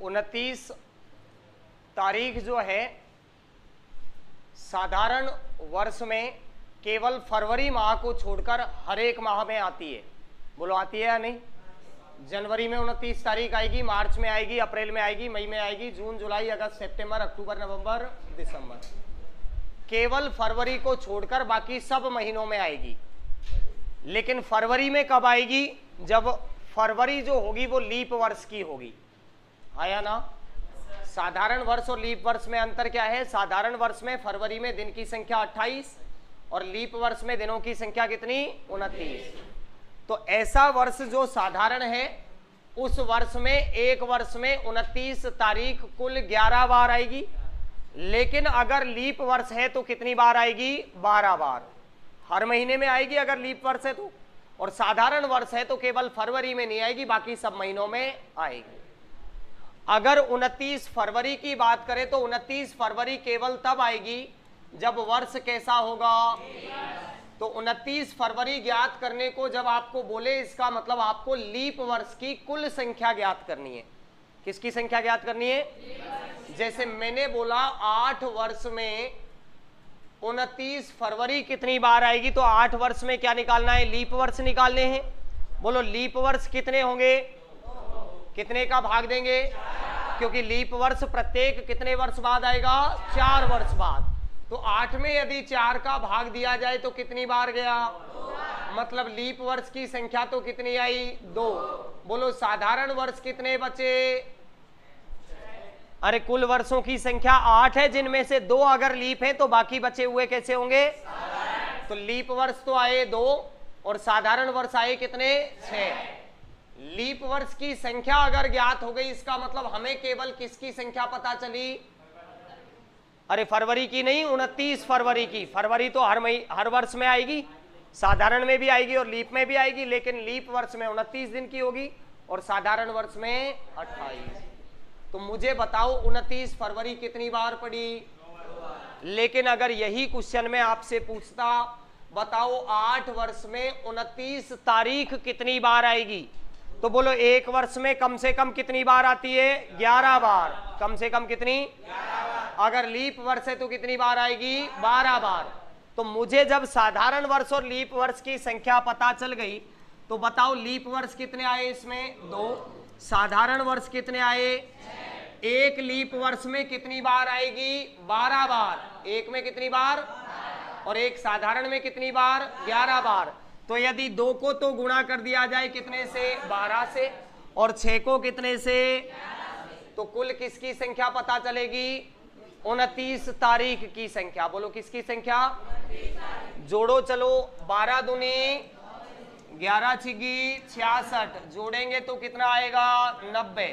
29 तारीख जो है साधारण वर्ष में केवल फरवरी माह को छोड़कर हर एक माह में आती है। बोलो आती है या नहीं? जनवरी में 29 तारीख आएगी, मार्च में आएगी, अप्रैल में आएगी, मई में आएगी, जून, जुलाई, अगस्त, सितंबर, अक्टूबर, नवंबर, दिसंबर। केवल फरवरी को छोड़कर बाकी सब महीनों में आएगी। लेकिन फरवरी में कब आएगी? जब फरवरी जो होगी वो लीप वर्ष की होगी। आया ना? साधारण वर्ष और लीप वर्ष में अंतर क्या है? साधारण वर्ष में फरवरी में दिन की संख्या 28 और लीप वर्ष में दिनों की संख्या कितनी? 29। तो ऐसा वर्ष जो साधारण है उस वर्ष में एक वर्ष में 29 तारीख कुल 11 बार आएगी। लेकिन अगर लीप वर्ष है तो कितनी बार आएगी? 12 बार। हर महीने में आएगी अगर लीप वर्ष है तो। और साधारण वर्ष है तो केवल फरवरी में नहीं आएगी, बाकी सब महीनों में आएगी। अगर 29 फरवरी की बात करें तो 29 फरवरी केवल तब आएगी जब वर्ष कैसा होगा? तो 29 फरवरी ज्ञात करने को जब आपको बोले, इसका मतलब आपको लीप वर्ष की कुल संख्या ज्ञात करनी है। किसकी संख्या ज्ञात करनी है? जैसे मैंने बोला 8 वर्ष में 29 फरवरी कितनी बार आएगी, तो 8 वर्ष में क्या निकालना है? लीप वर्ष निकालने हैं। बोलो लीप वर्ष कितने होंगे? कितने का भाग देंगे? क्योंकि लीप वर्ष प्रत्येक कितने वर्ष बाद आएगा? 4 वर्ष बाद। तो 8 में यदि 4 का भाग दिया जाए तो कितनी बार गया? मतलब लीप वर्ष की संख्या तो कितनी आई? 2। बोलो साधारण वर्ष कितने बचे? अरे कुल वर्षों की संख्या 8 है, जिनमें से 2 अगर लीप है तो बाकी बचे हुए कैसे होंगे? तो लीप वर्ष तो आए 2 और साधारण वर्ष आए कितने? 6। लीप वर्ष की संख्या अगर ज्ञात हो गई, इसका मतलब हमें केवल किसकी संख्या पता चली? अरे फरवरी की नहीं, 29 फरवरी की। फरवरी तो हर वर्ष में आएगी, साधारण में भी आएगी और लीप में भी आएगी। लेकिन लीप वर्ष में 29 दिन की होगी और साधारण वर्ष में 28। तो मुझे बताओ 29 फरवरी कितनी बार पड़ी? लेकिन अगर यही क्वेश्चन में आपसे पूछता, बताओ 8 वर्ष में 29 तारीख कितनी बार आएगी, तो बोलो एक वर्ष में कम से कम कितनी बार आती है? 11 बार। कम से कम कितनी? 11 बार। अगर लीप वर्ष है तो कितनी बार आएगी? 12 बार। तो मुझे जब साधारण वर्ष और लीप वर्ष की संख्या पता चल गई तो बताओ लीप वर्ष कितने आए? इसमें 2। साधारण वर्ष कितने आए? एक लीप वर्ष में कितनी बार आएगी? 12 बार। एक में कितनी बार? और एक साधारण में कितनी बार? 11 बार। तो यदि 2 को तो गुणा कर दिया जाए कितने से? 12 से। और 6 को कितने से? तो कुल किसकी संख्या पता चलेगी? 29 तारीख की संख्या। बोलो किसकी संख्या? जोड़ो चलो। 12 दूनी 11 छिगी 66। जोड़ेंगे तो कितना आएगा? 90।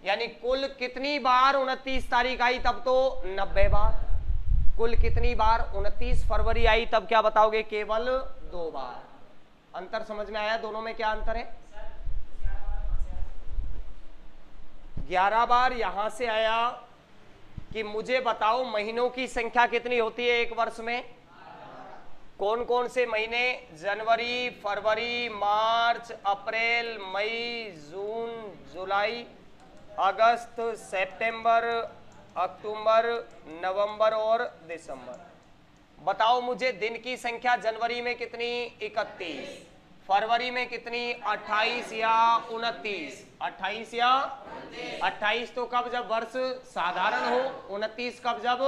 यानी कुल कितनी बार 29 तारीख आई? तब तो 90 बार। कुल कितनी बार 29 फरवरी आई? तब क्या बताओगे? केवल 2 बार। अंतर समझ में आया? दोनों में क्या अंतर है? 11 बार यहां से आया कि मुझे बताओ महीनों की संख्या कितनी होती है एक वर्ष में? कौन कौन से महीने? जनवरी, फरवरी, मार्च, अप्रैल, मई, जून, जुलाई, अगस्त, सितंबर, अक्टूबर, नवंबर और दिसंबर। बताओ मुझे दिन की संख्या जनवरी में कितनी? 31। फरवरी में कितनी? 28 या 29? 28 या 28 तो कब? जब वर्ष साधारण हो। 29 कब? जब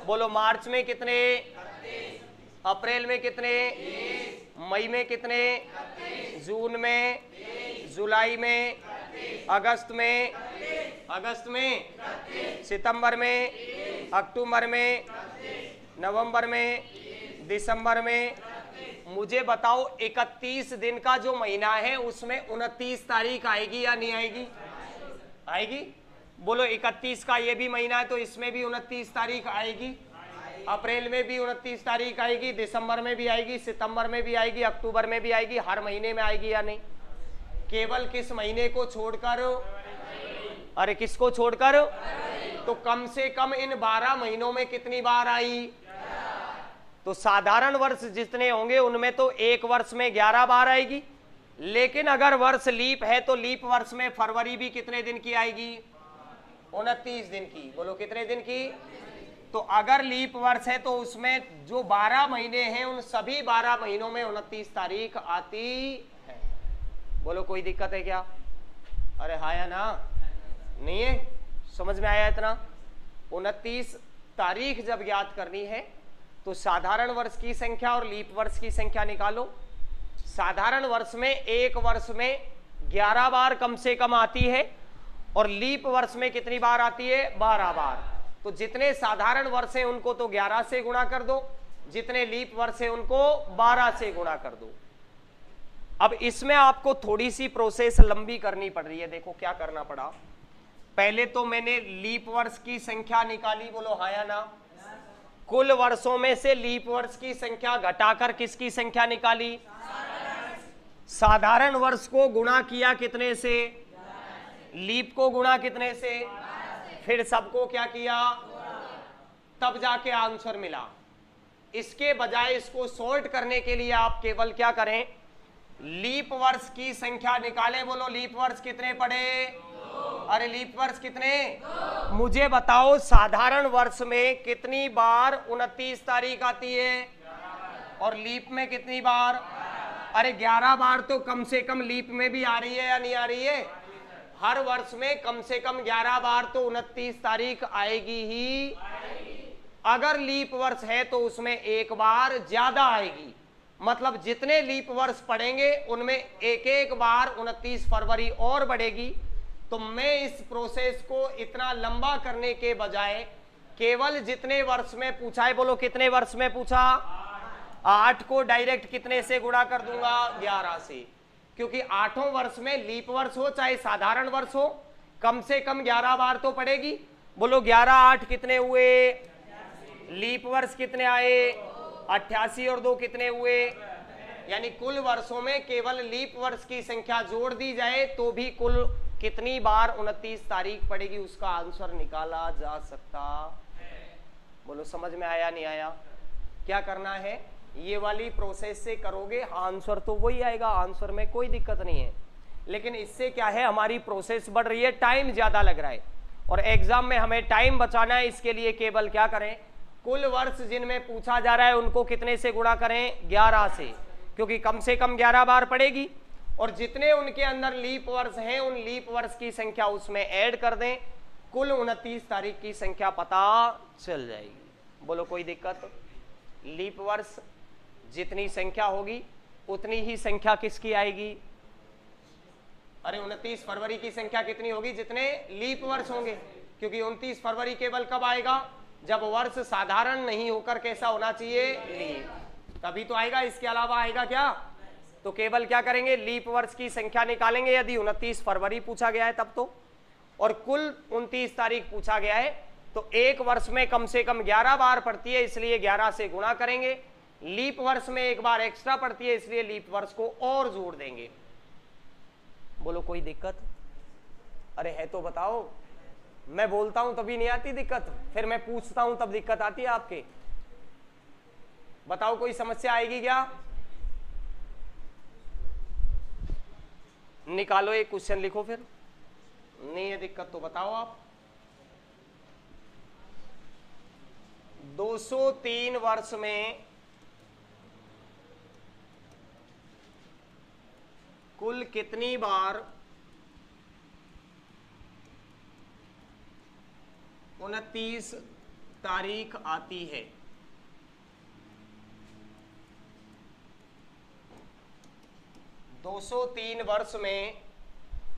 बोलो मार्च में कितने? अप्रैल में कितने? मई में कितने? जून में, जुलाई में, अगस्त में, सितंबर में, अक्टूबर में, नवंबर में, दिसंबर में। मुझे बताओ 31 दिन का जो महीना है उसमें 29 तारीख आएगी या नहीं आएगी? आएगी। बोलो 31 का ये भी महीना है तो इसमें भी 29 तारीख आएगी। अप्रैल में भी 29 तारीख आएगी, दिसंबर में भी आएगी, सितंबर में भी आएगी, अक्टूबर में भी आएगी। हर महीने में आएगी या नहीं? केवल किस महीने को छोड़कर? अरे किसको छोड़कर? तो कम से कम इन 12 महीनों में कितनी बार आई? तो साधारण वर्ष जितने होंगे उनमें तो एक वर्ष में 11 बार आएगी। लेकिन अगर वर्ष लीप है तो लीप वर्ष में फरवरी भी कितने दिन की आएगी? 29 दिन की। बोलो कितने दिन की? तो अगर लीप वर्ष है तो उसमें जो 12 महीने हैं उन सभी 12 महीनों में 29 तारीख आती है। बोलो कोई दिक्कत है क्या? अरे हाँ या ना? नहीं है? समझ में आया इतना? 29 तारीख जब ज्ञात करनी है तो साधारण वर्ष की संख्या और लीप वर्ष की संख्या निकालो। साधारण वर्ष में एक वर्ष में 11 बार कम से कम आती है और लीप वर्ष में कितनी बार आती है? 12 बार। तो जितने साधारण वर्ष हैं उनको तो 11 से गुणा कर दो, जितने लीप वर्ष हैं उनको 12 से गुणा कर दो। अब इसमें आपको थोड़ी सी प्रोसेस लंबी करनी पड़ रही है। देखो क्या करना पड़ा। पहले तो मैंने लीप वर्ष की संख्या निकाली। बोलो हाँ या ना? कुल वर्षों में से लीप वर्ष की संख्या घटाकर किसकी संख्या निकाली? साधारण वर्ष को गुणा किया कितने से? लीप को गुणा कितने से? फिर सबको क्या किया? तब जाके आंसर मिला। इसके बजाय इसको सॉर्ट करने के लिए आप केवल क्या करें? लीप वर्ष की संख्या निकालें। बोलो लीप वर्ष कितने पड़े? अरे लीप वर्ष कितने? मुझे बताओ साधारण वर्ष में कितनी बार 29 तारीख आती है और लीप में कितनी बार? अरे 11 बार तो कम से कम लीप में भी आ रही है या नहीं आ रही है? हर वर्ष में कम से कम 11 बार तो 29 तारीख आएगी ही। अगर लीप वर्ष है तो उसमें एक बार ज्यादा आएगी। मतलब जितने लीप वर्ष पड़ेंगे उनमें एक एक बार 29 फरवरी और बढ़ेगी। तो मैं इस प्रोसेस को इतना लंबा करने के बजाय केवल जितने वर्ष में पूछा है, बोलो कितने वर्ष में पूछा? 8 को डायरेक्ट कितने से गुणा कर दूंगा? 11 से। क्योंकि 8 वर्ष में लीप वर्ष हो चाहे साधारण वर्ष हो कम से कम 11 बार तो पड़ेगी। बोलो 11 8 कितने हुए? लीप वर्ष कितने आए? 88 और 2 कितने हुए? यानी कुल वर्षों में केवल लीप वर्ष की संख्या जोड़ दी जाए तो भी कुल कितनी बार 29 तारीख पड़ेगी उसका आंसर निकाला जा सकता है। बोलो समझ में आया नहीं आया? क्या करना है? ये वाली प्रोसेस से करोगे आंसर तो वही आएगा, आंसर में कोई दिक्कत नहीं है। लेकिन इससे क्या है, हमारी प्रोसेस बढ़ रही है, टाइम ज्यादा लग रहा है और एग्जाम में हमें टाइम बचाना है। इसके लिए केवल क्या करें? कुल वर्ष जिनमें पूछा जा रहा है उनको कितने से गुणा करें? 11 से, क्योंकि कम से कम 11 बार पड़ेगी। और जितने उनके अंदर लीप वर्ष हैं उन लीप वर्ष की संख्या उसमें ऐड कर दें, कुल 29 तारीख की संख्या पता चल जाएगी। बोलो कोई दिक्कत? लीप वर्ष जितनी संख्या होगी उतनी ही संख्या किसकी आएगी? अरे 29 फरवरी की संख्या कितनी होगी? जितने लीप वर्ष होंगे। क्योंकि 29 फरवरी केवल कब आएगा? जब वर्ष साधारण नहीं होकर कैसा होना चाहिए? लीप। तभी तो आएगा, इसके अलावा आएगा क्या? तो केवल क्या करेंगे? लीप वर्ष की संख्या निकालेंगे यदि 29 फरवरी पूछा गया है तब तो, और कुल 29 तारीख पूछा गया है तो एक वर्ष में कम से कम 11 बार पड़ती है, इसलिए 11 से गुणा करेंगे। लीप वर्ष में एक बार एक्स्ट्रा पड़ती है, इसलिए लीप वर्ष को और जोड़ देंगे। बोलो कोई दिक्कत? अरे है तो बताओ। मैं बोलता हूं तभी नहीं आती दिक्कत, फिर मैं पूछता हूं तब दिक्कत आती है आपके। बताओ कोई समस्या आएगी क्या? निकालो एक क्वेश्चन लिखो, फिर नहीं है दिक्कत तो बताओ आप। 203 वर्ष में कुल कितनी बार 29 तारीख आती है? दो 203 वर्ष में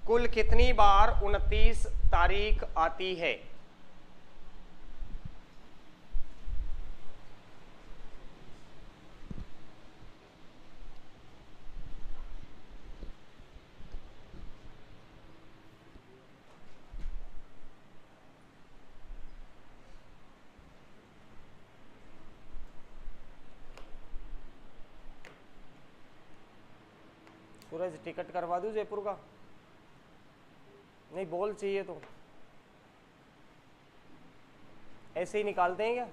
कुल कितनी बार 29 तारीख आती है? सूरज टिकट करवा दूं जयपुर का? नहीं, बॉल चाहिए तो ऐसे ही निकालते हैं क्या?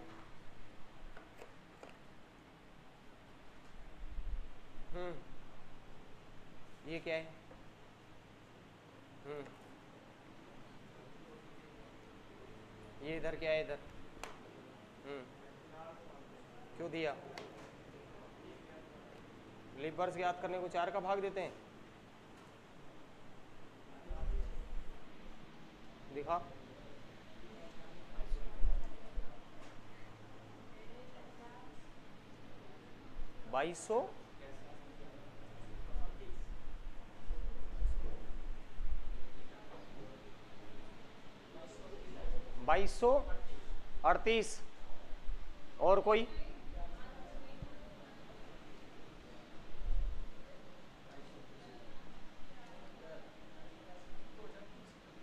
ये क्या है? इधर क्या है इधर? क्यों दिया? लीप वर्ष याद करने को 4 का भाग देते हैं। दिखा 2200 2238 और कोई?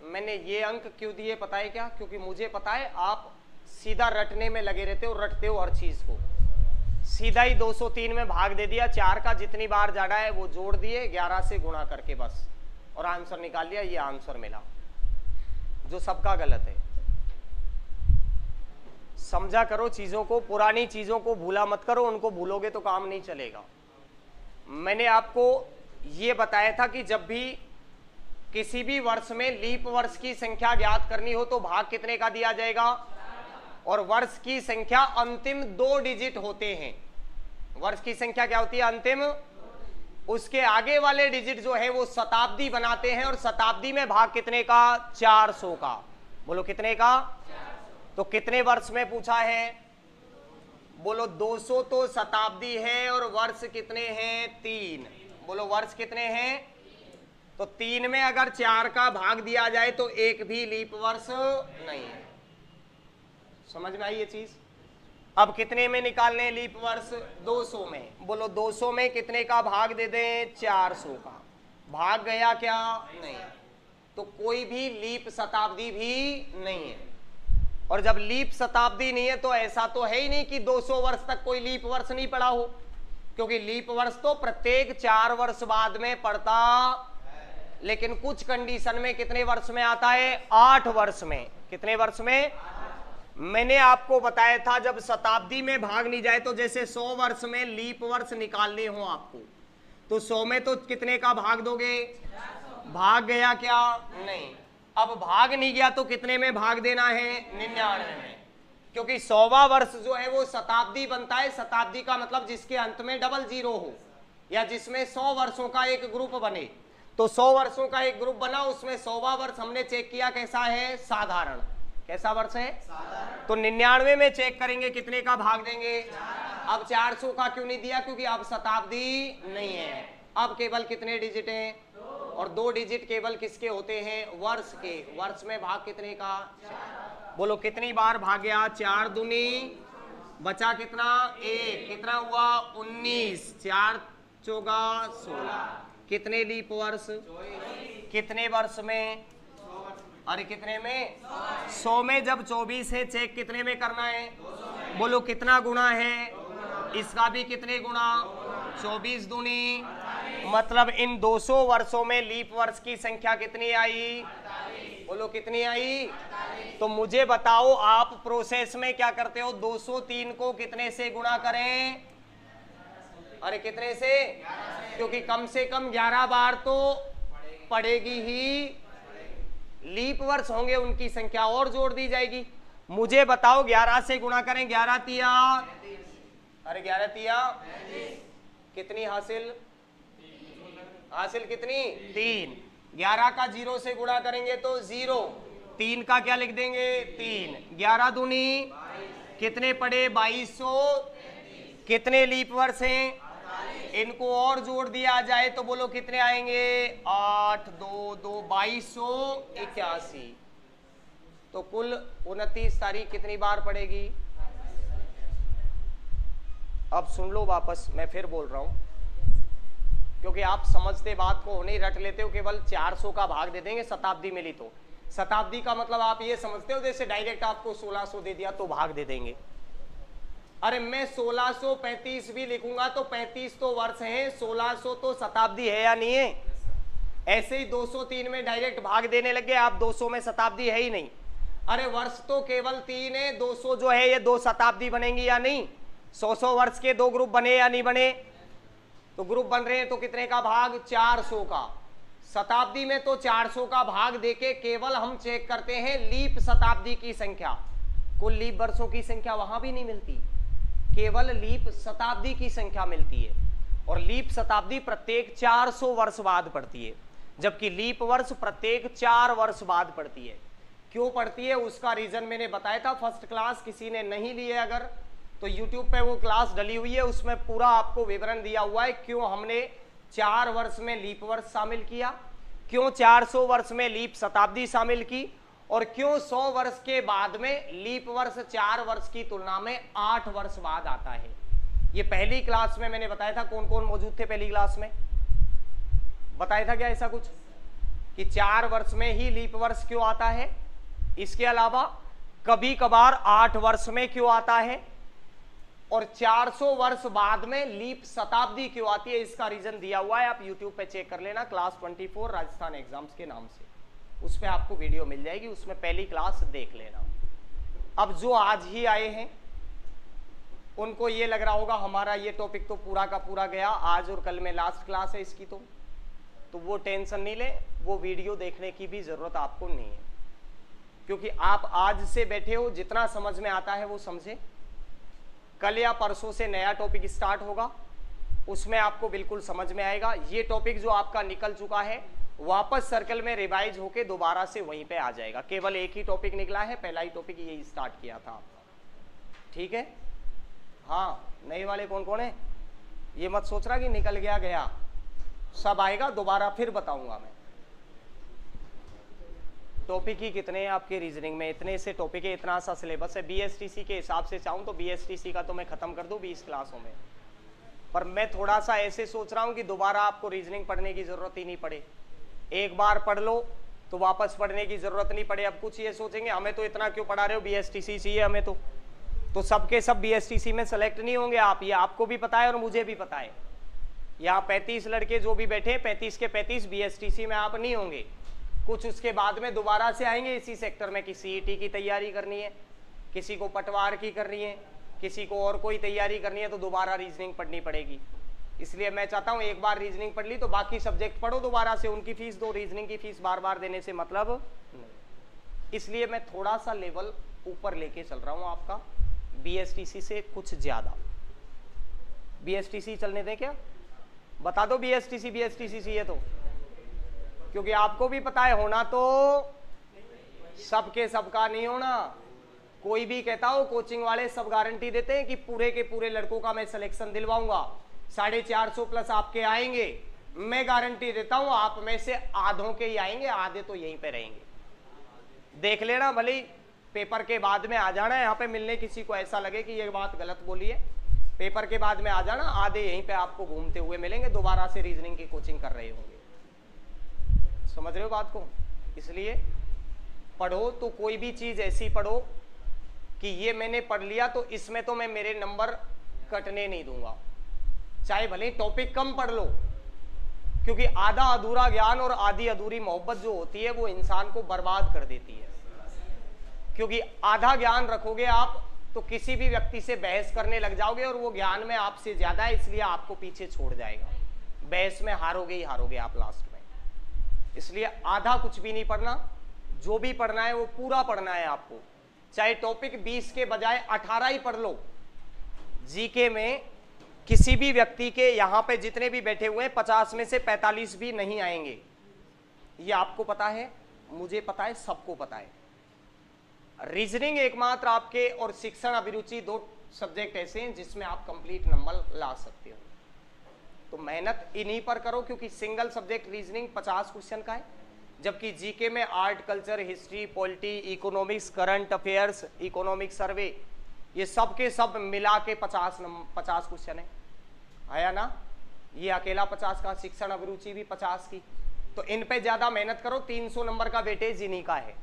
मैंने ये अंक क्यों दिए पता है क्या? क्योंकि मुझे पता है आप सीधा रटने में लगे रहते हो, रटते हो हर चीज को। सीधा ही 203 में भाग दे दिया, 4 का जितनी बार जाड़ा है वो जोड़ दिए 11 से गुणा करके बस, और आंसर निकाल लिया। ये आंसर मिला जो सबका गलत है। समझा करो चीजों को, पुरानी चीजों को भूला मत करो, उनको भूलोगे तो काम नहीं चलेगा। मैंने आपको ये बताया था कि जब भी किसी भी वर्ष में लीप वर्ष की संख्या ज्ञात करनी हो तो भाग कितने का दिया जाएगा, और वर्ष की संख्या अंतिम 2 डिजिट होते हैं। वर्ष की संख्या क्या होती है? अंतिम। उसके आगे वाले डिजिट जो है वो शताब्दी बनाते हैं, और शताब्दी में भाग कितने का? 400 का। बोलो कितने का? तो कितने वर्ष में पूछा है? बोलो 200 तो शताब्दी है, और वर्ष कितने हैं? 3। बोलो वर्ष कितने हैं? तो 3 में अगर 4 का भाग दिया जाए तो एक भी लीप वर्ष नहीं है। समझ में आई ये चीज? अब कितने में निकालने लीप वर्ष? 200 में। बोलो 200 में कितने का भाग दे दें? 400 का। भाग गया क्या? नहीं। तो कोई भी लीप शताब्दी भी नहीं है। और जब लीप शताब्दी नहीं है तो ऐसा तो है ही नहीं कि 200 वर्ष तक कोई लीप वर्ष नहीं पड़ा हो, क्योंकि लीप वर्ष तो प्रत्येक 4 वर्ष बाद में पड़ता, लेकिन कुछ कंडीशन में कितने वर्ष में आता है? 8 वर्ष में। कितने वर्ष में? मैंने आपको बताया था जब शताब्दी में भाग नहीं जाए तो जैसे 100 वर्ष में लीप वर्ष निकालने हो आपको, तो 100 में तो कितने का भाग दोगे? भाग गया क्या? नहीं। अब भाग नहीं गया तो कितने में भाग देना है? 99 में। क्योंकि 100वां वर्ष जो है वो शताब्दी बनता है। शताब्दी का मतलब जिसके अंत में डबल जीरो हो, या जिसमें 100 वर्षों का एक ग्रुप बने। तो 100 वर्षों का एक ग्रुप बना, उसमें 100वां वर्ष हमने चेक किया कैसा है? साधारण। कैसा वर्ष है? साधारण। तो 99 में चेक करेंगे कितने का भाग देंगे? अब 400 का क्यों नहीं दिया? क्योंकि अब शताब्दी नहीं है। अब केवल कितने डिजिट हैं? और 2 डिजिट केवल किसके होते हैं? वर्ष के। वर्ष में भाग कितने का? 4। बोलो कितनी बार भाग गया? 4 दूनी, बचा कितना? 1। कितना हुआ? 19। 4 चौगा 16। कितने लीप वर्ष? कितने वर्ष में? अरे कितने में? 100 में। जब 24 है चेक कितने में करना है? बोलो कितना गुना है? इसका भी कितने गुना? 24 दूनी, मतलब इन 200 वर्षों में लीप वर्ष की संख्या कितनी आई? बोलो कितनी आई? तो मुझे बताओ आप प्रोसेस में क्या करते हो? 203 को कितने से गुणा करें? अरे कितने से? क्योंकि कम से कम 11 बार तो पड़ेगी ही। लीप वर्ष होंगे उनकी संख्या और जोड़ दी जाएगी। मुझे बताओ 11 से गुणा करें। 11 तिया, अरे 11 तिया कितनी हासिल? हासिल कितनी? 3। 11 का 0 से गुणा करेंगे तो 0। 3 का क्या लिख देंगे? 3। 11 दूनी कितने पड़े? 2200। कितने लीप वर्ष हैं? इनको और जोड़ दिया जाए तो बोलो कितने आएंगे? 8 2 2 2281। तो कुल 29 तारीख कितनी बार पड़ेगी? अब सुन लो वापस, मैं फिर बोल रहा हूं, क्योंकि आप समझते बात को नहीं, रट लेते हो, केवल 400 का भाग दे देंगे शताब्दी मिली तो। शताब्दी का मतलब आप ये समझते हो जैसे डायरेक्ट आपको 1600 दे दिया तो भाग दे देंगे। अरे मैं 1635 भी लिखूंगा तो 35 तो वर्ष हैं, 1600 तो शताब्दी है या नहीं है? ऐसे ही 203 में डायरेक्ट भाग देने लगे आप, 200 में शताब्दी है ही नहीं। अरे वर्ष तो केवल 3 है, 200 जो है ये 2 शताब्दी बनेंगी या नहीं? 100 वर्ष के 2 ग्रुप बने या नहीं बने? तो ग्रुप बन रहे हैं तो कितने का भाग? 400 का। शताब्दी में तो 400 का भाग देके केवल हम चेक करते हैं लीप शताब्दी की संख्या। कुल लीप वर्षों की संख्या वहां भी नहीं मिलती, केवल लीप शताब्दी की संख्या मिलती है, और लीप शताब्दी प्रत्येक 400 वर्ष बाद पड़ती है, जबकि लीप वर्ष प्रत्येक 4 वर्ष बाद पड़ती है। क्यों पड़ती है उसका रीजन मैंने बताया था फर्स्ट क्लास, किसी ने नहीं लिए अगर तो YouTube पे वो क्लास डली हुई है, उसमें पूरा आपको विवरण दिया हुआ है क्यों हमने 4 वर्ष में लीप वर्ष शामिल किया, क्यों 400 वर्ष में लीप शताब्दी शामिल की, और क्यों 100 वर्ष के बाद में लीप वर्ष 4 वर्ष की तुलना में 8 वर्ष बाद आता है। ये पहली क्लास में मैंने बताया था। कौन कौन मौजूद थे पहली क्लास में? बताया था क्या ऐसा कुछ कि 4 वर्ष में ही लीप वर्ष क्यों आता है, इसके अलावा कभी कभार 8 वर्ष में क्यों आता है, और 400 वर्ष बाद में लीप शताब्दी क्यों आती है, इसका रीजन दिया हुआ है। आप YouTube पे चेक कर लेना, क्लास 24 राजस्थान एग्जाम्स के नाम से, उस पे आपको वीडियो मिल जाएगी, उसमें पहली क्लास देख लेना। अब जो आज ही आए हैं उनको ये लग रहा होगा हमारा ये टॉपिक तो पूरा का पूरा गया, आज और कल में लास्ट क्लास है इसकी, तो वो टेंशन नहीं ले, वो वीडियो देखने की भी जरूरत आपको नहीं है, क्योंकि आप आज से बैठे हो, जितना समझ में आता है वो समझे। कल या परसों से नया टॉपिक स्टार्ट होगा, उसमें आपको बिल्कुल समझ में आएगा। ये टॉपिक जो आपका निकल चुका है वापस सर्कल में रिवाइज होके दोबारा से वहीं पे आ जाएगा। केवल एक ही टॉपिक निकला है, पहला ही टॉपिक यही स्टार्ट किया था आपका, ठीक है। हाँ, नए वाले कौन कौन है ये मत सोच रहा कि निकल गया गया, सब आएगा दोबारा, फिर बताऊंगा मैं। टॉपिक ही कितने हैं आपके रीजनिंग में? इतने से टॉपिक है, इतना सा सिलेबस है। BSTC के हिसाब से चाहूँ तो BSTC का तो मैं खत्म कर दूं 20 क्लासों में, पर मैं थोड़ा सा ऐसे सोच रहा हूँ कि दोबारा आपको रीजनिंग पढ़ने की जरूरत ही नहीं पड़े, एक बार पढ़ लो तो वापस पढ़ने की जरूरत नहीं पड़े। अब कुछ ये सोचेंगे हमें तो इतना क्यों पढ़ा रहे हो, BSTC चाहिए हमें, तो सबके सब BSTC में सेलेक्ट नहीं होंगे आप, ये आपको भी पता है और मुझे भी पता है। यहाँ 35 लड़के जो भी बैठे 35 के 35 BSTC में आप नहीं होंगे, कुछ उसके बाद में दोबारा से आएंगे इसी सेक्टर में, कि CET की तैयारी करनी है, किसी को पटवार की करनी है, किसी को और कोई तैयारी करनी है, तो दोबारा रीजनिंग पढ़नी पड़ेगी। इसलिए मैं चाहता हूं एक बार रीजनिंग पढ़ ली तो बाकी सब्जेक्ट पढ़ो दोबारा से, उनकी फीस दो, रीजनिंग की फीस बार बार देने से मतलब नहीं। इसलिए मैं थोड़ा सा लेवल ऊपर लेके चल रहा हूं आपका, BSTC से कुछ ज्यादा। BSTC चलने दें क्या? बता दो BSTC चाहिए तो, क्योंकि आपको भी पता है होना तो सबके सबका नहीं होना। कोई भी कहता हो कोचिंग वाले सब गारंटी देते हैं कि पूरे के पूरे लड़कों का मैं सिलेक्शन दिलवाऊंगा, 450 प्लस आपके आएंगे, मैं गारंटी देता हूं आप में से आधों के ही आएंगे, आधे तो यहीं पे रहेंगे। देख लेना, भले ही पेपर के बाद में आ जाना, यहाँ पे मिलने किसी को ऐसा लगे कि ये बात गलत बोली है, पेपर के बाद में आ जाना, आधे यहीं पे आपको घूमते हुए मिलेंगे, दोबारा से रीजनिंग की कोचिंग कर रहे होंगे। समझ रहे हो बात को? इसलिए पढ़ो तो कोई भी चीज ऐसी पढ़ो कि ये मैंने पढ़ लिया तो इसमें तो मैं मेरे नंबर कटने नहीं दूंगा, चाहे भले टॉपिक कम पढ़ लो, क्योंकि आधा अधूरा ज्ञान और आधी अधूरी मोहब्बत जो होती है वो इंसान को बर्बाद कर देती है। क्योंकि आधा ज्ञान रखोगे आप तो किसी भी व्यक्ति से बहस करने लग जाओगे और वो ज्ञान में आपसे ज्यादा है, इसलिए आपको पीछे छोड़ जाएगा, बहस में हारोगे ही हारोगे आप लास्ट में। इसलिए आधा कुछ भी नहीं पढ़ना, जो भी पढ़ना है वो पूरा पढ़ना है आपको, चाहे टॉपिक 20 के बजाय 18 ही पढ़ लो। जीके में किसी भी व्यक्ति के यहाँ पे जितने भी बैठे हुए हैं 50 में से 45 भी नहीं आएंगे, ये आपको पता है, मुझे पता है, सबको पता है। रीजनिंग एकमात्र आपके और शिक्षण अभिरुचि 2 सब्जेक्ट ऐसे हैं जिसमें आप कंप्लीट नंबर ला सकते हो, तो मेहनत इन्हीं पर करो, क्योंकि सिंगल सब्जेक्ट रीजनिंग 50 क्वेश्चन का है, जबकि जीके में art, culture, history, polity, economics, current affairs, economic survey, ये सब के सब मिला के 50 क्वेश्चन है या ना? ये अकेला 50 का, शिक्षण अभिरुचि भी 50 की, तो इन पे ज्यादा मेहनत करो। 300 नंबर का वेटेज इन्हीं का है।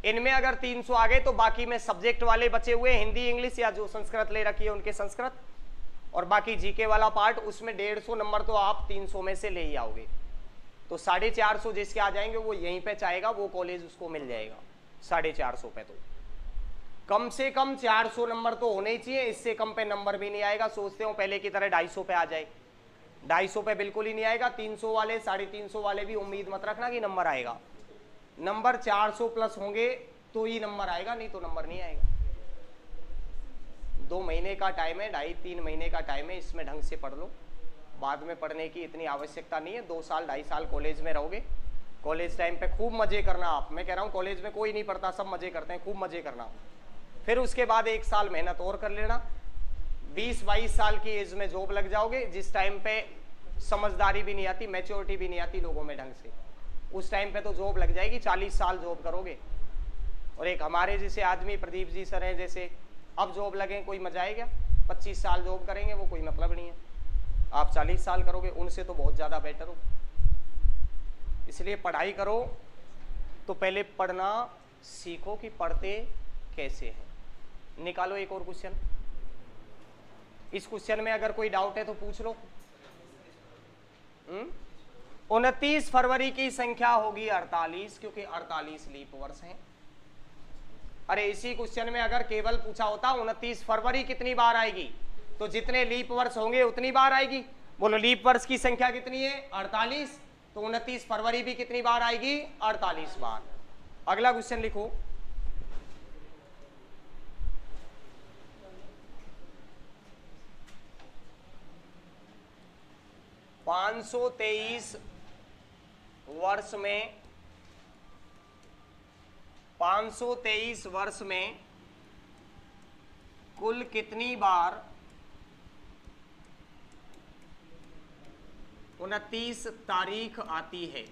इनमें अगर 300 आ गए तो बाकी में सब्जेक्ट वाले बचे हुए हिंदी, इंग्लिश या जो संस्कृत ले रखी है उनके संस्कृत, और बाकी जीके वाला पार्ट, उसमें 150 नंबर तो आप 300 में से ले ही आओगे। तो 450 जिसके आ जाएंगे वो यहीं पे चाहेगा, वो कॉलेज उसको मिल जाएगा 450 पे। तो कम से कम 400 नंबर तो होने ही चाहिए, इससे कम पे नंबर भी नहीं आएगा। सोचते हो पहले की तरह 250 पे आ जाए, 250 पे बिल्कुल ही नहीं आएगा। 300 वाले, 350 वाले भी उम्मीद मत रखना कि नंबर आएगा। नंबर 400 प्लस होंगे तो ही नंबर आएगा, नहीं तो नंबर नहीं आएगा। 2 महीने का टाइम है, 2.5-3 महीने का टाइम है, इसमें ढंग से पढ़ लो। बाद में पढ़ने की इतनी आवश्यकता नहीं है। 2 साल 2.5 साल कॉलेज में रहोगे, कॉलेज टाइम पे खूब मजे करना। आप, मैं कह रहा हूँ कॉलेज में कोई नहीं पढ़ता, सब मजे करते हैं, खूब मजे करना। फिर उसके बाद 1 साल मेहनत और कर लेना। 20-22 साल की एज में जॉब लग जाओगे, जिस टाइम पे समझदारी भी नहीं आती, मैच्योरिटी भी नहीं आती लोगों में ढंग से, उस टाइम पे तो जॉब लग जाएगी। 40 साल जॉब करोगे। और एक हमारे जैसे आदमी प्रदीप जी सर हैं जैसे, अब जॉब लगे कोई मजा आएगा? 25 साल जॉब करेंगे, वो कोई मतलब नहीं है। आप 40 साल करोगे, उनसे तो बहुत ज़्यादा बेटर हो। इसलिए पढ़ाई करो तो पहले पढ़ना सीखो कि पढ़ते कैसे हैं। निकालो एक और क्वेश्चन। इस क्वेश्चन में अगर कोई डाउट है तो पूछ लो। 29 फरवरी की संख्या होगी 48, क्योंकि 48 लीप वर्ष हैं। अरे इसी क्वेश्चन में अगर केवल पूछा होता 29 फरवरी कितनी बार आएगी, तो जितने लीप वर्ष होंगे उतनी बार आएगी। बोलो लीप वर्ष की संख्या कितनी है? 48, तो 29 फरवरी भी कितनी बार आएगी? 48 बार। अगला क्वेश्चन लिखो। (523) वर्ष में 523 वर्ष में कुल कितनी बार 29 तारीख आती है?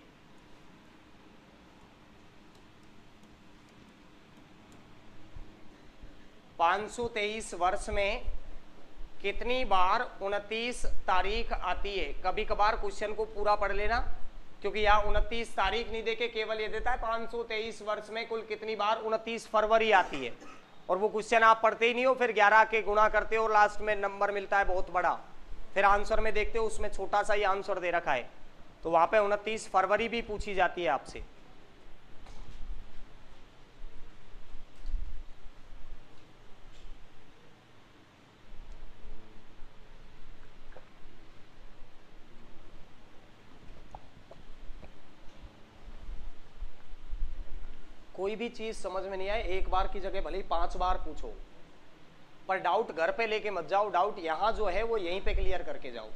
(523) वर्ष में कितनी बार 29 तारीख आती है? कभी कभार क्वेश्चन को पूरा पढ़ लेना, क्योंकि यहाँ 29 तारीख नहीं देके केवल ये देता है 523 वर्ष में कुल कितनी बार 29 फरवरी आती है, और वो क्वेश्चन आप पढ़ते ही नहीं हो। फिर 11 के गुणा करते हो और लास्ट में नंबर मिलता है बहुत बड़ा। फिर आंसर में देखते हो उसमें छोटा सा ही आंसर दे रखा है, तो वहां पे 29 फरवरी भी पूछी जाती है आपसे। कोई भी चीज समझ में नहीं आए, एक बार की जगह भले ही 5 बार पूछो, पर डाउट घर पे लेके मत जाओ। डाउट यहाँ जो है वो यहीं पे क्लियर करके जाओ,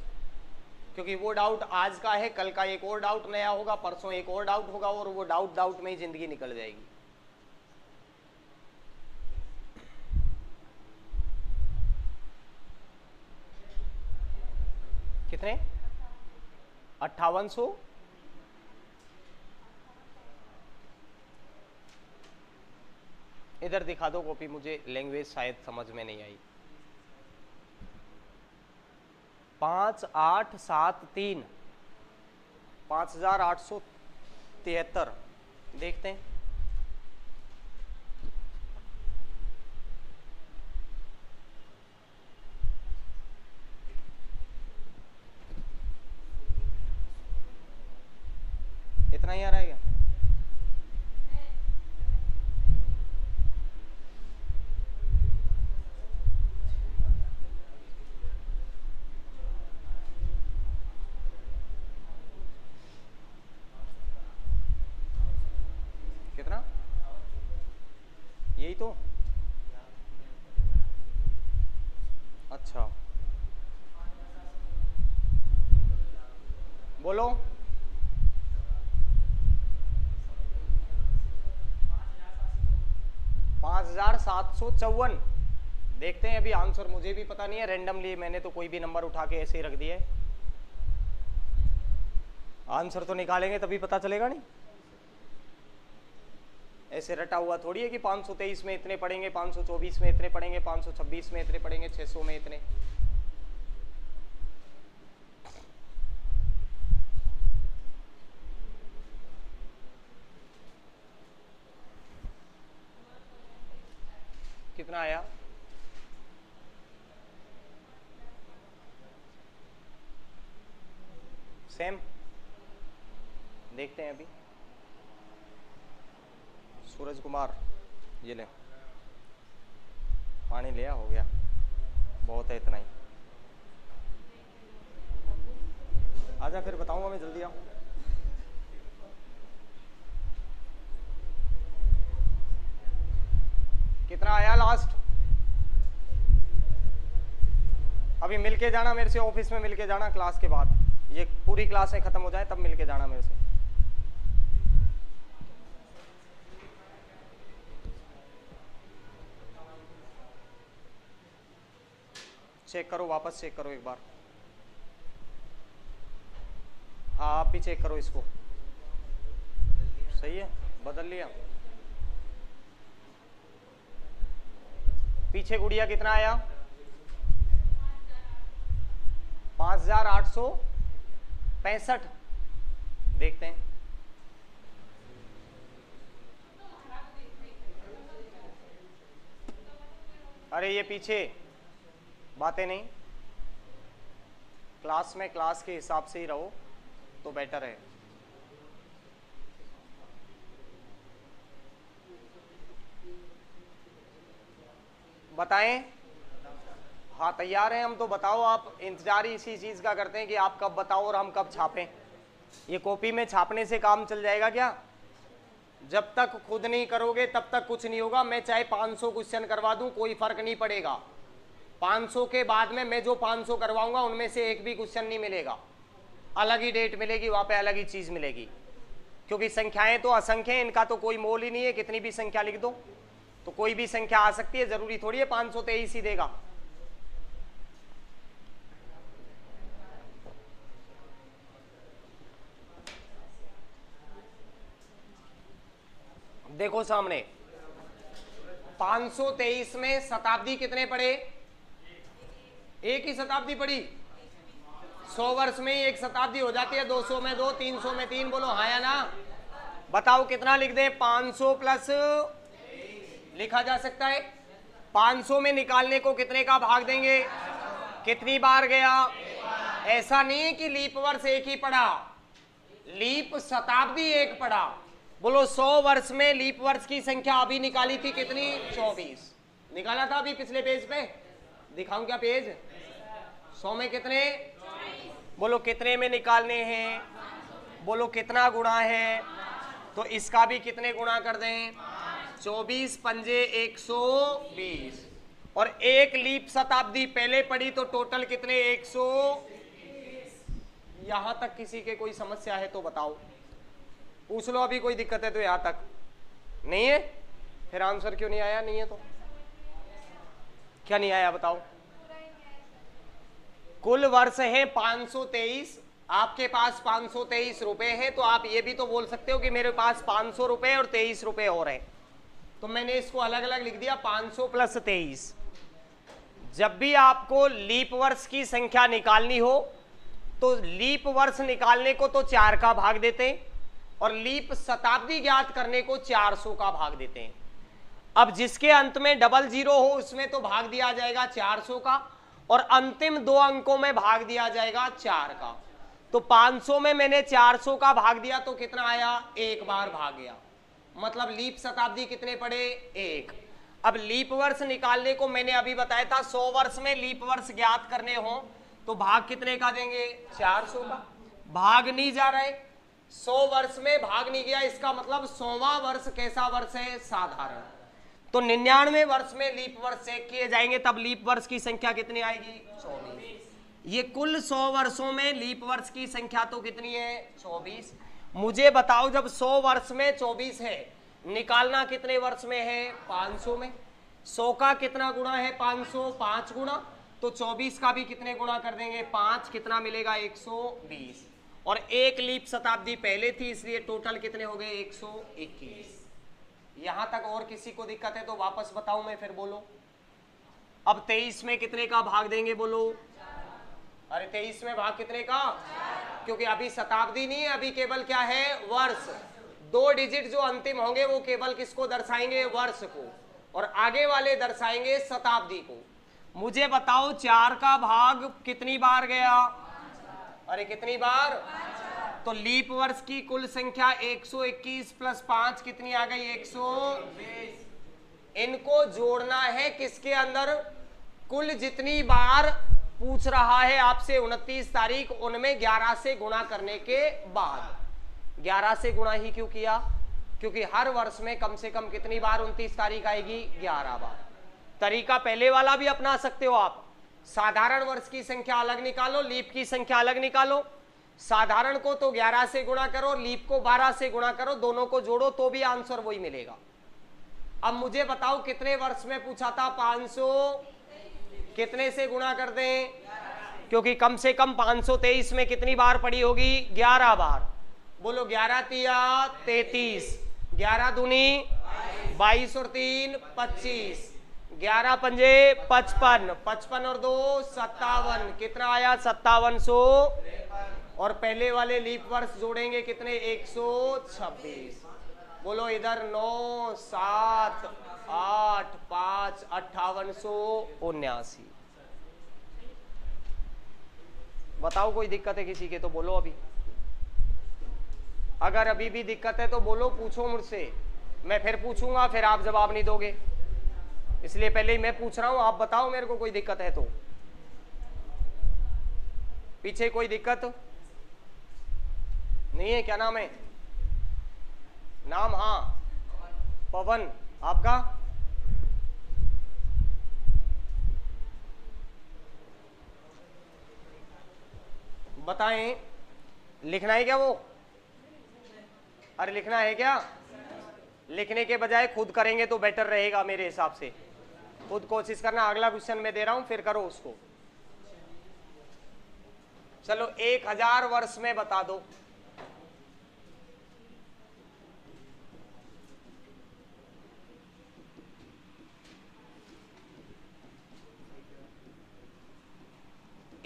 क्योंकि वो डाउट आज का है, कल का एक और डाउट नया होगा, परसों एक और डाउट होगा, और वो डाउट में ही जिंदगी निकल जाएगी। कितने? 5800। इधर दिखा दो कॉपी, मुझे लैंग्वेज शायद समझ में नहीं आई। 5873 5873 देखते हैं। इतना ही आ रहा है क्या? कितना? यही तो। अच्छा बोलो। 5754। देखते हैं, अभी आंसर मुझे भी पता नहीं है, रैंडमली मैंने तो कोई भी नंबर उठा के ऐसे ही रख दिया है। आंसर तो निकालेंगे तभी पता चलेगा। नहीं ऐसे रटा हुआ थोड़ी है कि 523 में इतने पढ़ेंगे, 524 में इतने पढ़ेंगे, 526 में इतने पढ़ेंगे, 600 में इतने। कितना आया? सेम। देखते हैं अभी। सूरज कुमार, ये ले पानी लिया, हो गया, बहुत है इतना ही। आजा फिर बताऊंगा मैं, जल्दी आओ। कितना आया लास्ट? अभी मिलके जाना मेरे से, ऑफिस में मिलके जाना क्लास के बाद, ये पूरी क्लासें खत्म हो जाए तब मिलके जाना मेरे से। चेक करो, वापस चेक करो एक बार। हाँ आप भी चेक करो इसको, सही है, बदल लिया। पीछे गुड़िया कितना आया? 5865। देखते हैं। अरे ये पीछे बातें नहीं, क्लास में क्लास के हिसाब से ही रहो तो बेटर है। बताएं? हाँ तैयार हैं हम तो, बताओ आप। इंतजार ही इसी चीज का करते हैं कि आप कब बताओ और हम कब छापें। ये कॉपी में छापने से काम चल जाएगा क्या? जब तक खुद नहीं करोगे तब तक कुछ नहीं होगा। मैं चाहे 500 क्वेश्चन करवा दूं कोई फर्क नहीं पड़ेगा। 500 के बाद में मैं जो 500 करवाऊंगा उनमें से एक भी क्वेश्चन नहीं मिलेगा, अलग ही डेट मिलेगी, वहां पे अलग ही चीज मिलेगी। क्योंकि संख्याएं तो असंख्य हैं, इनका तो कोई मोल ही नहीं है। कितनी भी संख्या लिख दो तो कोई भी संख्या आ सकती है, जरूरी थोड़ी है 523 ही देगा। देखो सामने 523 में शताब्दी कितने पड़े? एक ही शताब्दी पड़ी। 100 वर्ष में ही एक शताब्दी हो जाती है। 200 में 2, 300 में 3, बोलो हाँ या ना। बताओ कितना लिख दें? 500 प्लस लिखा जा सकता है। 500 में निकालने को कितने का भाग देंगे? कितनी बार गया? ऐसा नहीं है कि लीप वर्ष एक ही पड़ा, लीप शताब्दी एक पड़ा। बोलो 100 वर्ष में लीप वर्ष की संख्या अभी निकाली थी कितनी? 24 निकाला था अभी पिछले पेज पे। दिखाऊं क्या पेज? 100 में कितने? बोलो कितने में निकालने हैं? बोलो कितना गुणा है? तो इसका भी कितने गुणा कर दें? 24 पंजे 120। और एक लीप शताब्दी पहले पड़ी तो टोटल कितने? 100। यहां तक किसी के कोई समस्या है तो बताओ, पूछ लो। अभी कोई दिक्कत है तो यहां तक नहीं है? फिर आंसर क्यों नहीं आया? नहीं है तो क्या नहीं आया बताओ? कुल वर्ष है 523, आपके पास 523 रुपए हैं, तो आप ये भी तो बोल सकते हो कि मेरे पास 500 रुपए और 23 रुपए और हैं। तो मैंने इसको अलग अलग लिख दिया, 500 प्लस 23। जब भी आपको लीप वर्ष की संख्या निकालनी हो तो लीप वर्ष निकालने को तो 4 का भाग देते हैं और लीप शताब्दी ज्ञात करने को 400 का भाग देते हैं। अब जिसके अंत में 00 हो उसमें तो भाग दिया जाएगा 400 का, और अंतिम 2 अंकों में भाग दिया जाएगा 4 का। तो 500 में मैंने 400 का भाग दिया तो कितना आया? एक बार भाग गया। मतलब लीप शताब्दी कितने पड़े? 1। अब लीप वर्ष निकालने को मैंने अभी बताया था 100 वर्ष में लीप वर्ष ज्ञात करने हो तो भाग कितने का देंगे? 400 का। भाग नहीं जा रहे, 100 वर्ष में भाग नहीं गया, इसका मतलब 100वां वर्ष कैसा वर्ष है? साधारण। तो 99 वर्ष में लीप वर्ष चेक किए जाएंगे, तब लीप वर्ष की संख्या कितनी आएगी? 24। ये कुल 100 वर्षों में लीप वर्ष की संख्या तो कितनी है? 24। मुझे बताओ जब 100 वर्ष में 24 है, निकालना कितने वर्ष में है? 500 में। 100 का कितना गुणा है? 500, 5 गुणा। तो 24 का भी कितने गुणा कर देंगे? 5। कितना मिलेगा? 120। और एक लीप शताब्दी पहले थी इसलिए टोटल कितने हो गए? 121। यहां तक और किसी को दिक्कत है तो वापस बताऊं मैं, फिर बोलो। अब 23 में कितने का भाग देंगे? बोलो। अरे 23 में भाग कितने का? क्योंकि अभी शताब्दी नहीं है, अभी केवल क्या है? वर्ष। 2 डिजिट जो अंतिम होंगे वो केवल किसको दर्शाएंगे? वर्ष को, और आगे वाले दर्शाएंगे शताब्दी को। मुझे बताओ 4 का भाग कितनी बार गया? अरे कितनी बार? तो लीप वर्ष की कुल संख्या 121 प्लस 5 कितनी आ गई? 120। इनको जोड़ना है किसके अंदर? कुल जितनी बार पूछ रहा है आपसे 29 तारीख, उनमें 11 से गुणा करने के बाद। 11 से गुणा ही क्यों किया? क्योंकि हर वर्ष में कम से कम कितनी बार 29 तारीख आएगी? 11 बार। तरीका पहले वाला भी अपना सकते हो आप। साधारण वर्ष की संख्या अलग निकालो, लीप की संख्या अलग निकालो। साधारण को तो 11 से गुणा करो, लीप को 12 से गुणा करो, दोनों को जोड़ो तो भी आंसर वही मिलेगा। अब मुझे बताओ कितने वर्ष में पूछा था? 500 कितने से गुणा कर दें? क्योंकि कम से कम 523 में कितनी बार पड़ी होगी? 11 बार। बोलो 11 तिया 33, 11 दूनी 22 और 3 25, 11 पंजे 55, 55 और 2 57, कितना आया? 5700। और पहले वाले लीप वर्ष जोड़ेंगे कितने? 126। बोलो इधर 9 7 8 5 5879। बताओ कोई दिक्कत है किसी के तो बोलो अभी। अगर अभी भी दिक्कत है तो बोलो, पूछो मुझसे, मैं फिर पूछूंगा, फिर आप जवाब नहीं दोगे, इसलिए पहले ही मैं पूछ रहा हूं। आप बताओ मेरे को कोई दिक्कत है तो। पीछे कोई दिक्कत नहीं है? क्या नाम है? नाम? हाँ पवन। आपका? बताएं। लिखना है क्या वो? अरे लिखना है क्या? लिखने के बजाय खुद करेंगे तो बेटर रहेगा मेरे हिसाब से। खुद कोशिश करना। अगला क्वेश्चन मैं दे रहा हूं, फिर करो उसको। चलो 1000 वर्ष में बता दो।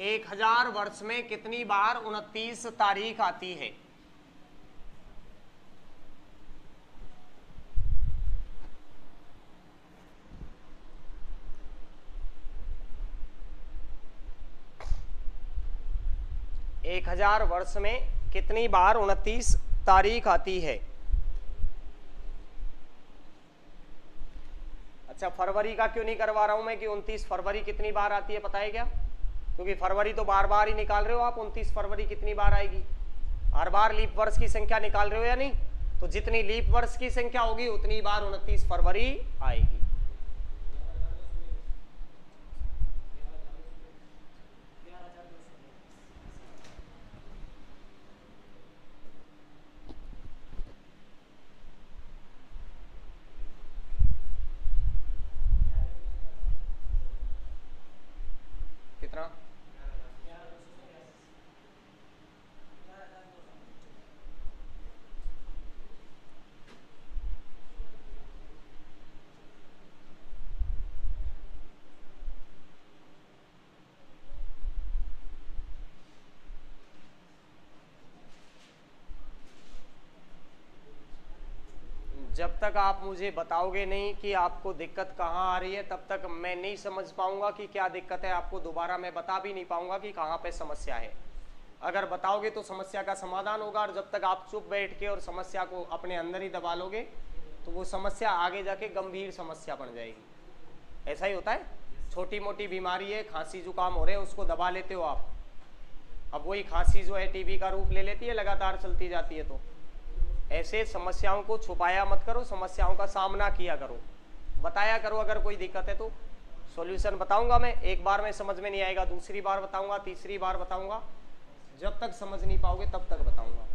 एक 1000 वर्ष में कितनी बार 29 तारीख आती है? एक 1000 वर्ष में कितनी बार 29 तारीख आती है? अच्छा, फरवरी का क्यों नहीं करवा रहा हूं मैं कि 29 फरवरी कितनी बार आती है, पता है क्या? क्योंकि फरवरी तो बार बार ही निकाल रहे हो आप। 29 फरवरी कितनी बार आएगी? हर बार लीप वर्ष की संख्या निकाल रहे हो या नहीं? तो जितनी लीप वर्ष की संख्या होगी उतनी बार 29 फरवरी आएगी। कितना? जब तक आप मुझे बताओगे नहीं कि आपको दिक्कत कहाँ आ रही है, तब तक मैं नहीं समझ पाऊंगा कि क्या दिक्कत है। आपको दोबारा मैं बता भी नहीं पाऊंगा कि कहाँ पे समस्या है। अगर बताओगे तो समस्या का समाधान होगा, और जब तक आप चुप बैठ के और समस्या को अपने अंदर ही दबा लोगे तो वो समस्या आगे जाके गंभीर समस्या बन जाएगी। ऐसा ही होता है। छोटी मोटी बीमारी है, खांसी जुकाम हो रहे हैं, उसको दबा लेते हो आप। अब वही खांसी जो है टीबी का रूप ले लेती है, लगातार चलती जाती है। तो ऐसे समस्याओं को छुपाया मत करो, समस्याओं का सामना किया करो, बताया करो। अगर कोई दिक्कत है तो सॉल्यूशन बताऊंगा मैं। एक बार में समझ में नहीं आएगा, दूसरी बार बताऊंगा, तीसरी बार बताऊंगा। जब तक समझ नहीं पाओगे तब तक बताऊंगा।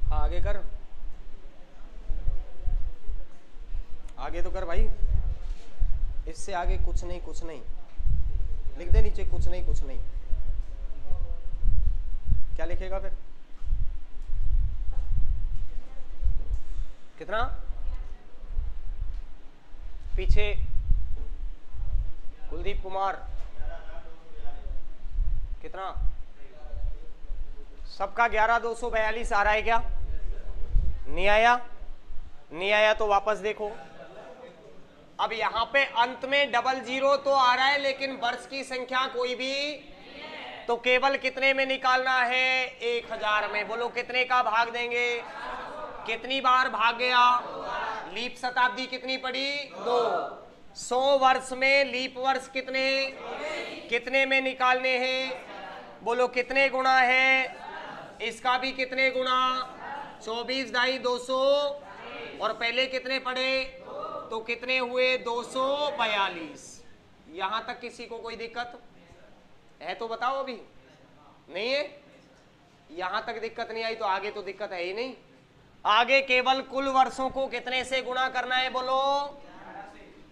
हाँ आगे कर, आगे तो कर भाई। इससे आगे कुछ नहीं, कुछ नहीं लिख दे नीचे, कुछ नहीं कुछ नहीं। क्या लिखेगा फिर? कितना? पीछे कुलदीप कुमार कितना? सबका 11,242 आ रहा है क्या? नहीं आया? नहीं आया तो वापस देखो। अब यहां पे अंत में डबल जीरो तो आ रहा है, लेकिन वर्ष की संख्या कोई भी, तो केवल कितने में निकालना है? 1000 में। बोलो कितने का भाग देंगे? कितनी बार भाग गया? लीप शताब्दी कितनी पड़ी? 2। 100 वर्ष में लीप वर्ष कितने में निकालने हैं? बोलो कितने गुणा है? इसका भी कितने गुणा? 24 ढाई 200 और पहले कितने पड़े? तो कितने हुए? 242। यहां तक किसी को कोई दिक्कत है तो बताओ। अभी नहीं है? यहां तक दिक्कत नहीं आई तो आगे तो दिक्कत है ही नहीं। आगे केवल कुल वर्षों को कितने से गुणा करना है? बोलो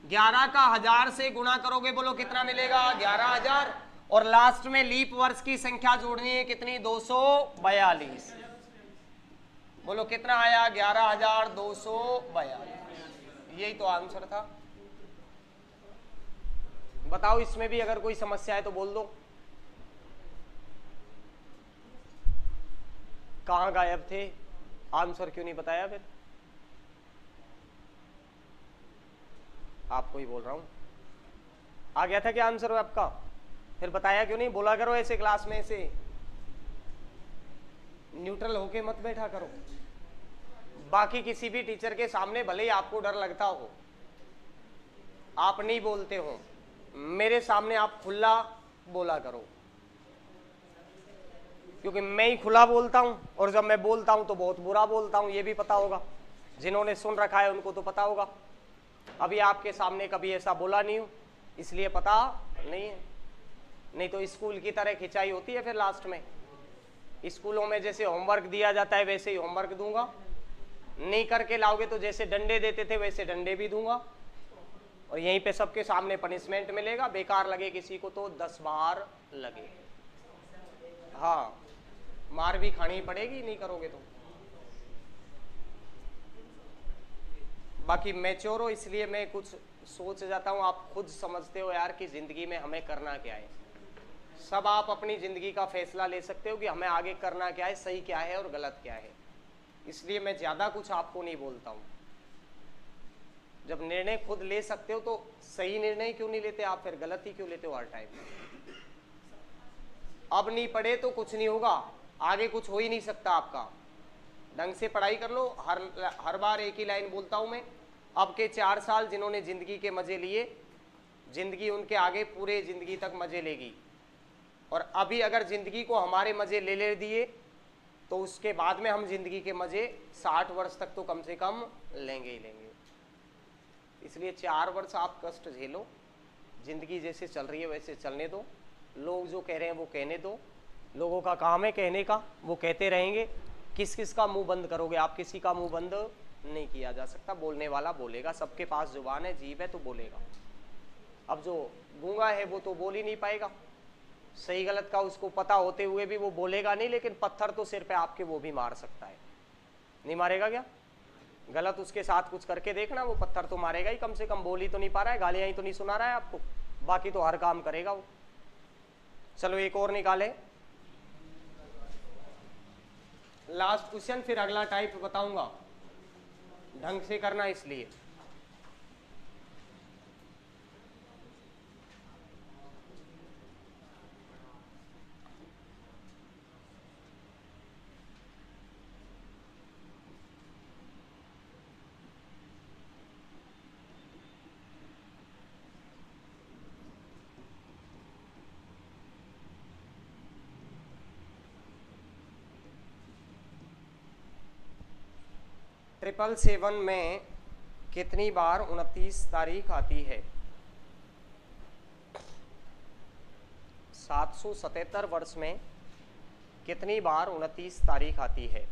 11 का 1000 से गुणा करोगे, बोलो कितना मिलेगा? 11000। और लास्ट में लीप वर्ष की संख्या जोड़नी है कितनी? 242। बोलो कितना आया? 11242। यही तो आंसर था। बताओ इसमें भी अगर कोई समस्या है तो बोल दो। कहां गायब थे? आंसर क्यों नहीं बताया? फिर आपको ही बोल रहा हूं। आ गया था क्या आंसर आपका? फिर बताया क्यों नहीं? बोला करो ऐसे क्लास में, ऐसे न्यूट्रल होके मत बैठा करो। बाकी किसी भी टीचर के सामने भले ही आपको डर लगता हो, आप नहीं बोलते हो, मेरे सामने आप खुला बोला करो, क्योंकि मैं ही खुला बोलता हूं और जब मैं बोलता हूं तो बहुत बुरा बोलता हूं। ये भी पता होगा, जिन्होंने सुन रखा है उनको तो पता होगा। अभी आपके सामने कभी ऐसा बोला नहीं हूं, इसलिए पता नहीं है। नहीं तो स्कूल की तरह खिंचाई होती है फिर लास्ट में। स्कूलों में जैसे होमवर्क दिया जाता है वैसे ही होमवर्क दूंगा, नहीं करके लाओगे तो जैसे डंडे देते थे वैसे डंडे भी दूंगा, और यहीं पे सबके सामने पनिशमेंट मिलेगा। बेकार लगे किसी को तो 10 बार लगे। हाँ, मार भी खानी पड़ेगी नहीं करोगे तो। बाकी मैच्योर हो इसलिए मैं कुछ सोच जाता हूँ, आप खुद समझते हो यार कि जिंदगी में हमें करना क्या है। सब आप अपनी जिंदगी का फैसला ले सकते हो कि हमें आगे करना क्या है, सही क्या है और गलत क्या है। इसलिए मैं ज्यादा कुछ आपको नहीं बोलता हूँ। जब निर्णय खुद ले सकते हो तो सही निर्णय क्यों नहीं लेते आप? फिर गलत ही क्यों लेते हो हर टाइम? अब नहीं पढ़े तो कुछ नहीं होगा, आगे कुछ हो ही नहीं सकता आपका। ढंग से पढ़ाई कर लो। हर बार एक ही लाइन बोलता हूं मैं, अब के 4 साल जिन्होंने जिंदगी के मजे लिए, जिंदगी उनके आगे पूरे जिंदगी तक मजे लेगी। और अभी अगर जिंदगी को हमारे मजे ले दिए तो उसके बाद में हम जिंदगी के मजे 60 वर्ष तक तो कम से कम लेंगे ही लेंगे। इसलिए 4 वर्ष आप कष्ट झेलो, जिंदगी जैसे चल रही है वैसे चलने दो। लोग जो कह रहे हैं वो कहने दो, लोगों का काम है कहने का, वो कहते रहेंगे। किस किस का मुंह बंद करोगे आप? किसी का मुंह बंद नहीं किया जा सकता। बोलने वाला बोलेगा, सबके पास जुबान है, जीभ है तो बोलेगा। अब जो गूंगा है वो तो बोल ही नहीं पाएगा, सही गलत का उसको पता होते हुए भी वो बोलेगा नहीं। लेकिन पत्थर तो सिर पे आपके वो भी मार सकता है, नहीं मारेगा क्या? गलत उसके साथ कुछ करके देखना, वो पत्थर तो मारेगा ही। कम से कम बोल ही तो नहीं पा रहा है, गालियां ही तो नहीं सुना रहा है आपको, बाकी तो हर काम करेगा वो। चलो एक और निकाले, लास्ट क्वेश्चन, फिर अगला टाइप बताऊंगा। ढंग से करना इसलिए। ट्रिपल 7 में कितनी बार 29 तारीख आती है? 777 वर्ष में कितनी बार 29 तारीख आती है?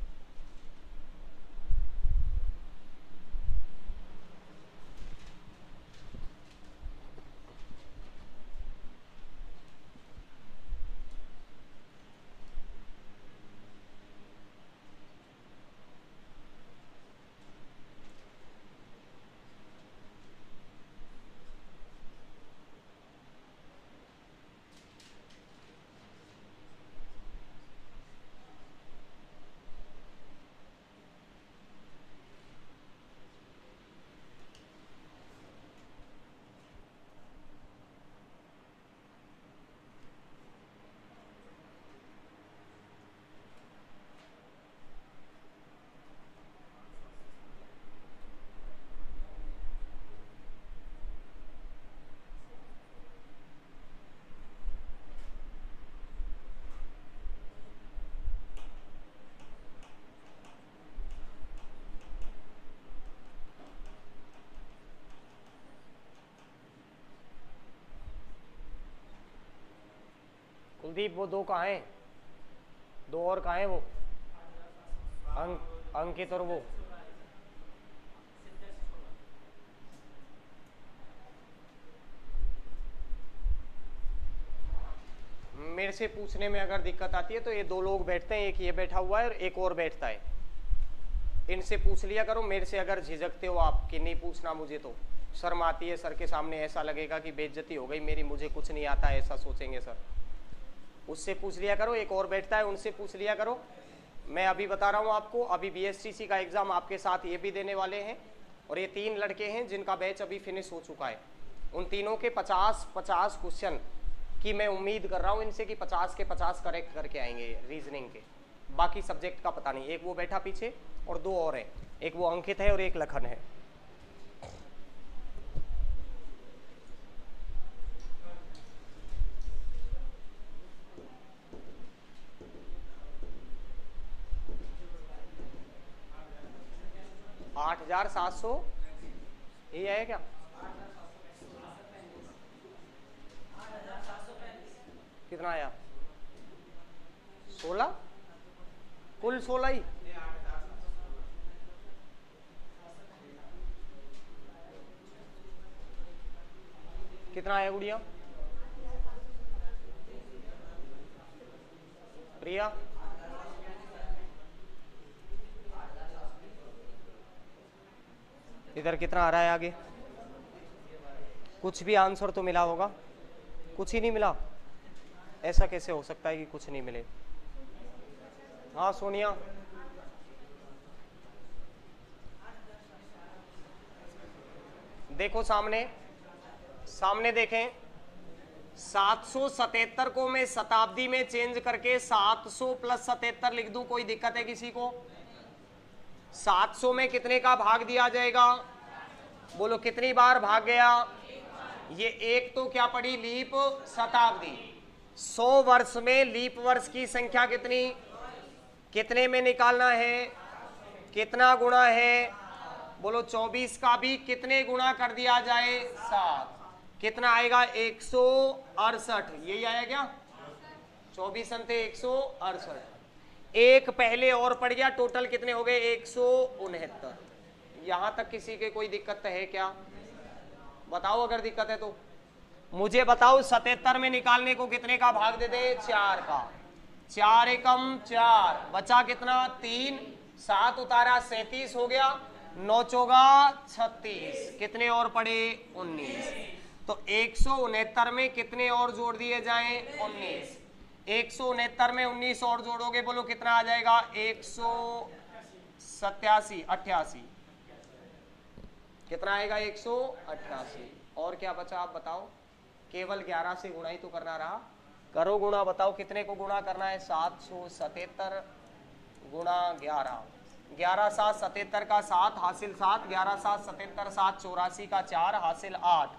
कुलदीप वो दो कहाँ हैं, दो और कहाँ हैं वो अंकित और वो मेरे से पूछने में अगर दिक्कत आती है तो ये दो लोग बैठते हैं, एक ये बैठा हुआ है और एक और बैठता है, इनसे पूछ लिया करो। मेरे से अगर झिझकते हो आप कि नहीं पूछना मुझे, तो शर्म आती है सर के सामने, ऐसा लगेगा कि बेइज्जती हो गई मेरी, मुझे कुछ नहीं आता ऐसा सोचेंगे सर, उससे पूछ लिया करो। एक और बैठता है उनसे पूछ लिया करो। मैं अभी बता रहा हूँ आपको, अभी BSTC का एग्जाम आपके साथ ये भी देने वाले हैं, और ये 3 लड़के हैं जिनका बैच अभी फिनिश हो चुका है। उन तीनों के 50-50 क्वेश्चन की मैं उम्मीद कर रहा हूँ इनसे कि 50 के 50 करेक्ट करके आएंगे रीजनिंग के। बाकी सब्जेक्ट का पता नहीं, एक वो बैठा पीछे और दो और है, एक वो अंकित है और एक लखन है। $8,700 यही है क्या? कितना आया? 16, कुल 16 ही। कितना आया गुड़िया? प्रिया इधर कितना आ रहा है आगे? कुछ भी आंसर तो मिला होगा, कुछ ही नहीं मिला, ऐसा कैसे हो सकता है कि कुछ नहीं मिले? हाँ सोनिया, देखो सामने, सामने देखें, 777 को मैं शताब्दी में चेंज करके 700 + 77 लिख दूं, कोई दिक्कत है किसी को? 700 में कितने का भाग दिया जाएगा? बोलो कितनी बार भाग गया? ये एक तो क्या पड़ी? लीप शताब्दी। 100 वर्ष में लीप वर्ष की संख्या कितनी, कितने में निकालना है, कितना गुणा है? बोलो 24 का भी कितने गुणा कर दिया जाए? 7। कितना आएगा? 168। यही आया क्या? 24 अंते 168, एक पहले और पड़ गया, टोटल कितने हो गए? 169। यहां तक किसी के कोई दिक्कत है क्या? बताओ अगर दिक्कत है तो मुझे बताओ। 77 में निकालने को कितने का भाग दे दे? 4 का। 4 एकम 4, बचा कितना? 3। 7 उतारा 37 हो गया, 9 चौगा 36, कितने और पड़े? 19। तो 169 में कितने और जोड़ दिए जाएं? 19। 169 में 19 और जोड़ोगे, बोलो कितना आ जाएगा? 187, 88। कितना आएगा? 188। और क्या बचा आप बताओ? केवल 11 से गुणा ही तो करना रहा। करो गुणा, बताओ कितने को गुणा करना है? 777 गुणा 11। 11 7 77 का 7 हासिल 7, 11 7 77 7 84 का 4 हासिल 8,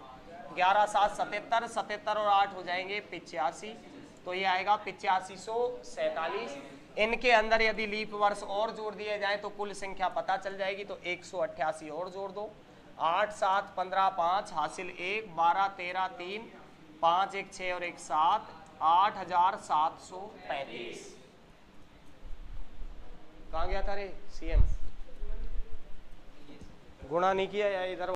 11 7 77, 77 और 8 हो जाएंगे 85। तो ये आएगा 8547। इनके अंदर यदि लीप वर्ष और जोड़ दिए जाए तो कुल संख्या पता चल जाएगी। तो 188 और जोड़ दो, 8 7 15 5 हासिल 1, 12 13 3, 5 1 6 और 1 7, 8735। कहाँ गया था रे CM? गुणा नहीं किया या इधर